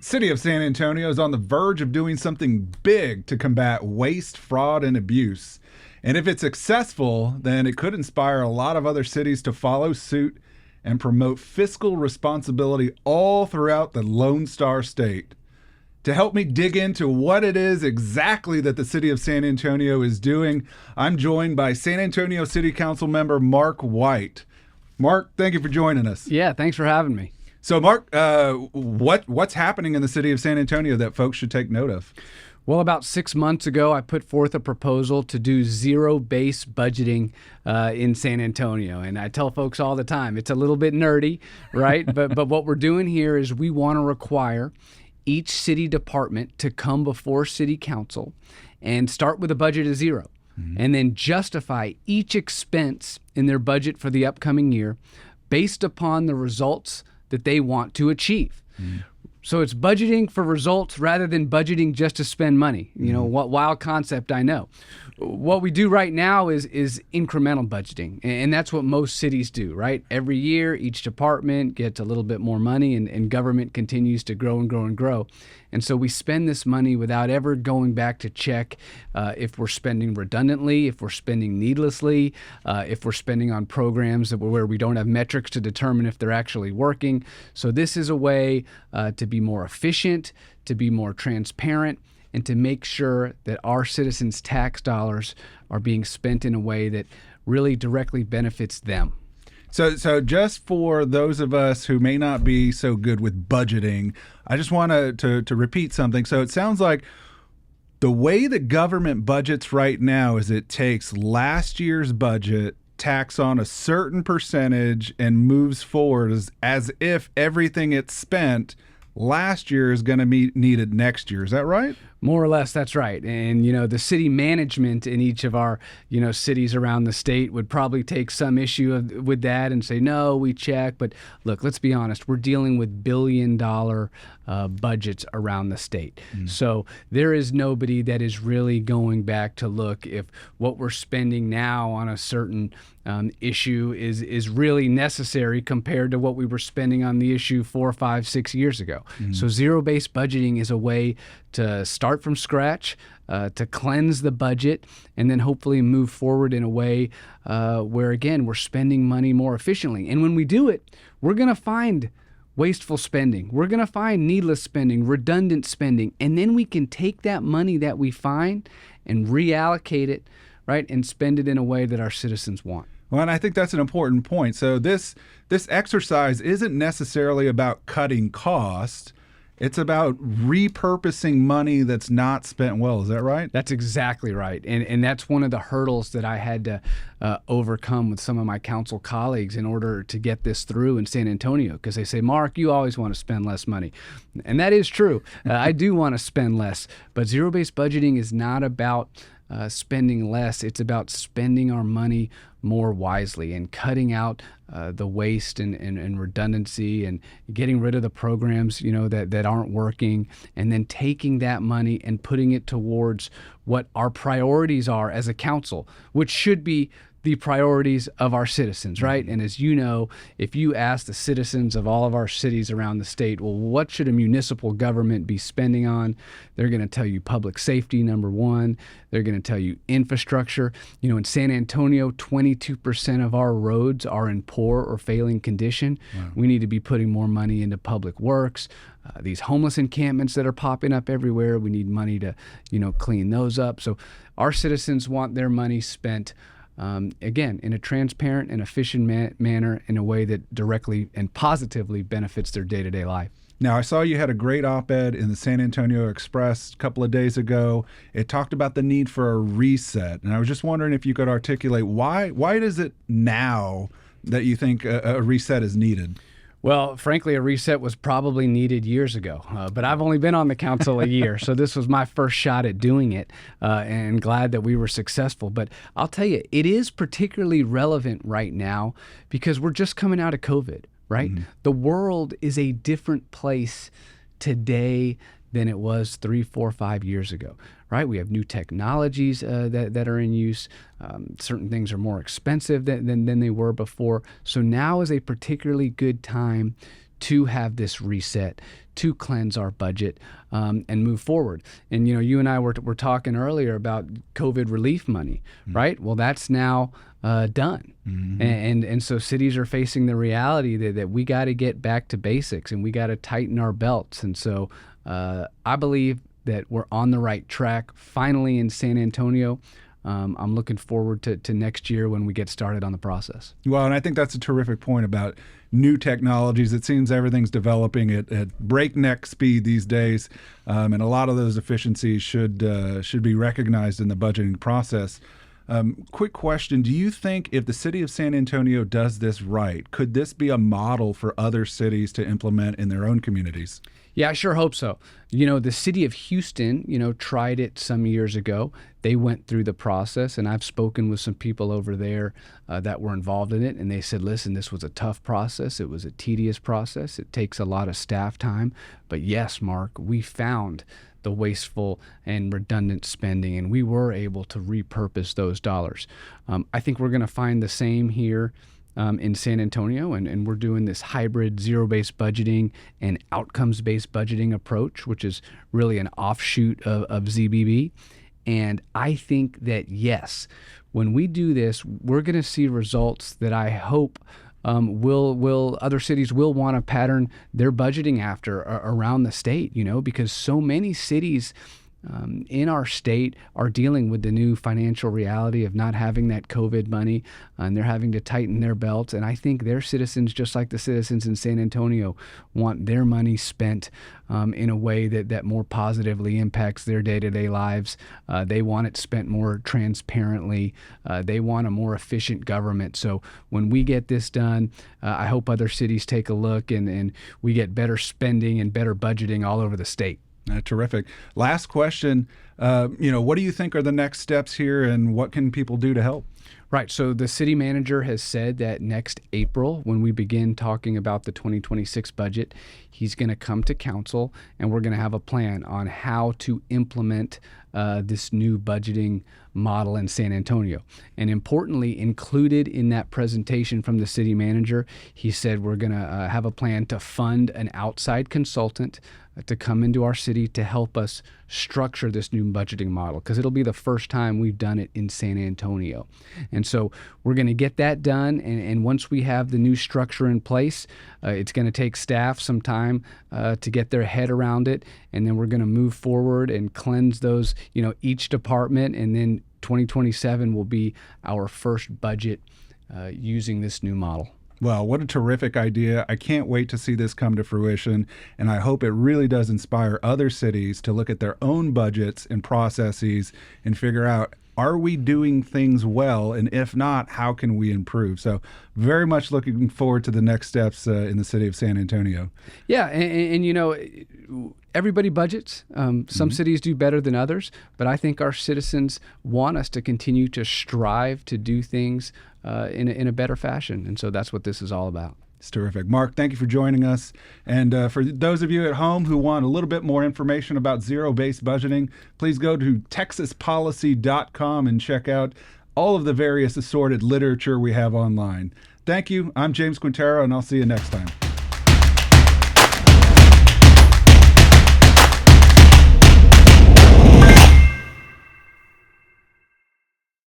City of San Antonio is on the verge of doing something big to combat waste, fraud, and abuse. And if it's successful, then it could inspire a lot of other cities to follow suit and promote fiscal responsibility all throughout the Lone Star State. To help me dig into what it is exactly that the City of San Antonio is doing, I'm joined by San Antonio City Council member Marc Whyte. Marc, thank you for joining us. Yeah, thanks for having me. So, Marc, what's happening in the City of San Antonio that folks should take note of? Well, about 6 months ago, I put forth a proposal to do zero-based budgeting in San Antonio. And I tell folks all the time, it's a little bit nerdy, right? but what we're doing here is we want to require each city department to come before City Council and start with a budget of zero, and then justify each expense in their budget for the upcoming year based upon the results that they want to achieve. So it's budgeting for results rather than budgeting just to spend money. You know, what wild concept, I know. What we do right now is incremental budgeting, and that's what most cities do, right? Every year, each department gets a little bit more money, and government continues to grow and grow and grow. And so we spend this money without ever going back to check if we're spending redundantly, if we're spending needlessly, if we're spending on programs where we don't have metrics to determine if they're actually working. So this is a way to be more efficient, to be more transparent, and to make sure that our citizens' tax dollars are being spent in a way that really directly benefits them. So just for those of us who may not be so good with budgeting, I just want to repeat something. So it sounds like the way the government budgets right now is it takes last year's budget, tax on a certain percentage, and moves forward as if everything it's spent last year is going to be needed next year. Is that right? More or less, that's right. And, you know, the city management in each of our, cities around the state would probably take some issue with that and say, no, we check. But look, let's be honest. We're dealing with billion-dollar budgets around the state. So there is nobody that is really going back to look if what we're spending now on a certain issue is really necessary compared to what we were spending on the issue 4, 5, 6 years ago. So zero-based budgeting is a way to start from scratch, to cleanse the budget, and then hopefully move forward in a way where, again, we're spending money more efficiently. And when we do it, we're going to find wasteful spending. We're going to find needless spending, redundant spending, and then we can take that money that we find and reallocate it, right, and spend it in a way that our citizens want. Well, and I think that's an important point. So this exercise isn't necessarily about cutting costs. It's about repurposing money that's not spent well. Is that right? That's exactly right. And that's one of the hurdles that I had to overcome with some of my council colleagues in order to get this through in San Antonio, because they say, Marc, you always want to spend less money. And that is true. I do want to spend less. But zero-based budgeting is not about spending less. It's about spending our money more wisely and cutting out the waste and redundancy and getting rid of the programs that aren't working, and then taking that money and putting it towards what our priorities are as a council, which should be the priorities of our citizens, right? And as you know, if you ask the citizens of all of our cities around the state, well, what should a municipal government be spending on? They're going to tell you public safety, number one. They're going to tell you infrastructure. In San Antonio, 22% of our roads are in poor or failing condition. Wow. We need to be putting more money into public works. These homeless encampments that are popping up everywhere, we need money to, clean those up. So our citizens want their money spent again, in a transparent and efficient manner, in a way that directly and positively benefits their day-to-day life. Now, I saw you had a great op-ed in the San Antonio Express a couple of days ago. It talked about the need for a reset, and I was just wondering if you could articulate why is it now that you think a reset is needed? Well, frankly, a reset was probably needed years ago, but I've only been on the council a year, so this was my first shot at doing it, and glad that we were successful. But I'll tell you, it is particularly relevant right now because we're just coming out of COVID, right? The world is a different place today than it was 3, 4, 5 years ago, right? We have new technologies that are in use. Certain things are more expensive than they were before. So now is a particularly good time to have this reset, to cleanse our budget, and move forward. And you and I were talking earlier about COVID relief money, right? Well, that's now done. And so cities are facing the reality that we got to get back to basics and we got to tighten our belts. And so I believe that we're on the right track finally in San Antonio. I'm looking forward to next year when we get started on the process. Well, and I think that's a terrific point about new technologies. It seems everything's developing at breakneck speed these days, and a lot of those efficiencies should be recognized in the budgeting process. Quick question. Do you think if the city of San Antonio does this right, could this be a model for other cities to implement in their own communities? Yeah, I sure hope so. The city of Houston, tried it some years ago. They went through the process, and I've spoken with some people over there that were involved in it, and they said, listen, this was a tough process. It was a tedious process. It takes a lot of staff time. But yes, Mark, we found the wasteful and redundant spending, and we were able to repurpose those dollars. I think we're going to find the same here in San Antonio, and we're doing this hybrid zero-based budgeting and outcomes-based budgeting approach, which is really an offshoot of ZBB. And I think that, yes, when we do this, we're going to see results that I hope other cities will want to pattern their budgeting after around the state, because so many cities in our state are dealing with the new financial reality of not having that COVID money, and they're having to tighten their belts. And I think their citizens, just like the citizens in San Antonio, want their money spent in a way that more positively impacts their day-to-day lives. They want it spent more transparently. They want a more efficient government. So when we get this done, I hope other cities take a look and we get better spending and better budgeting all over the state. Terrific. Last question. What do you think are the next steps here, and what can people do to help? Right. So the city manager has said that next April, when we begin talking about the 2026 budget, he's going to come to council, and we're going to have a plan on how to implement this new budgeting model in San Antonio. And importantly, included in that presentation from the city manager, he said we're going to have a plan to fund an outside consultant to come into our city to help us structure this new budgeting model, because it'll be the first time we've done it in San Antonio. And so we're going to get that done. And once we have the new structure in place, it's going to take staff some time to get their head around it. And then we're going to move forward and cleanse those, each department. And then 2027 will be our first budget using this new model. Well, what a terrific idea. I can't wait to see this come to fruition, and I hope it really does inspire other cities to look at their own budgets and processes and figure out, are we doing things well? And if not, how can we improve? So very much looking forward to the next steps in the city of San Antonio. Yeah, and everybody budgets. Some cities do better than others, but I think our citizens want us to continue to strive to do things in a better fashion. And so that's what this is all about. It's terrific. Mark, thank you for joining us. And for those of you at home who want a little bit more information about zero-based budgeting, please go to texaspolicy.com and check out all of the various assorted literature we have online. Thank you. I'm James Quintero, and I'll see you next time.